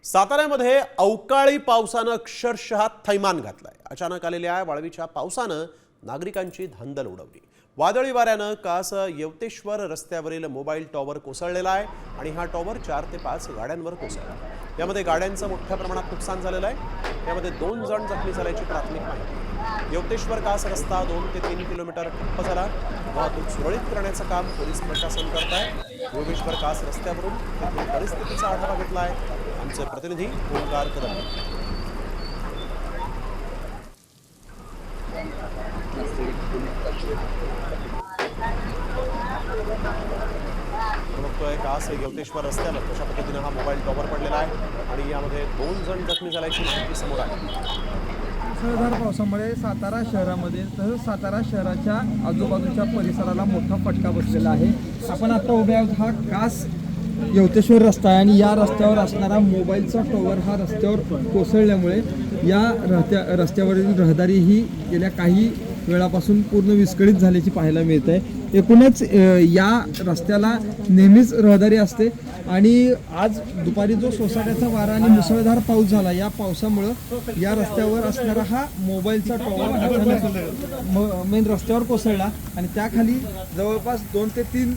साताऱ्यामध्ये अवकाळी पावसानं अक्षरशः थैमान घातलाय। अचानक आलेल्या वाळवीच्या पावसानं नागरिकांची धांदल उडवली। वादळी वाऱ्यानं कास येवतेश्वर रस्त्यावरील मोबाईल टॉवर कोसळलेला आहे आणि हा टॉवर 4 ते 5 गाड्यांवर कोसळला। यामध्ये गाड्यांचं मोठ्या प्रमाणात नुकसान झालेलं आहे। यामध्ये 2 जण जखमी झाल्याची प्राथमिक माहिती। येवतेश्वर कास रस्ता 2 ते 3 किलोमीटर ठप्प झाला। वाहतूक सुरळीत करण्याचं काम पोलीस प्रशासन करत आहे। योगेश्वर कास रस्त्यावरून तेथील परिस्थितीचा आढावा घेतला आहे आमचे प्रतिनिधी ओंकार कदम। बघतोय कास येवतेश्वर रस्त्यावर कशा पद्धतीने हा मोबाईल टॉवर पडलेला आहे आणि यामध्ये 2 जण जखमी झाल्याची माहिती समोर आली। मुसळधार पावसामुळे सातारा शहरामध्ये तसंच सातारा शहराच्या आजूबाजूच्या परिसराला मोठा फटका बसलेला आहे। आपण आता उभे आहोत हा कास येवतेश्वर रस्ता आहे आणि या रस्त्यावर असणारा मोबाईलचा टॉवर हा रस्त्यावर कोसळल्यामुळे या रस्त्यावरील रहदारी ही गेल्या काही वेळापासून पूर्ण विस्कळीत झाल्याची पाहायला मिळत आहे। एकूणच या रस्त्याला नेहमीच रहदारी असते आणि आज दुपारी जो सोसाट्याचा वारा आणि मुसळधार पाऊस झाला, या पावसामुळं या रस्त्यावर असणारा हा मोबाईलचा टॉवर मेन रस्त्यावर कोसळला आणि त्याखाली जवळपास 2 ते 3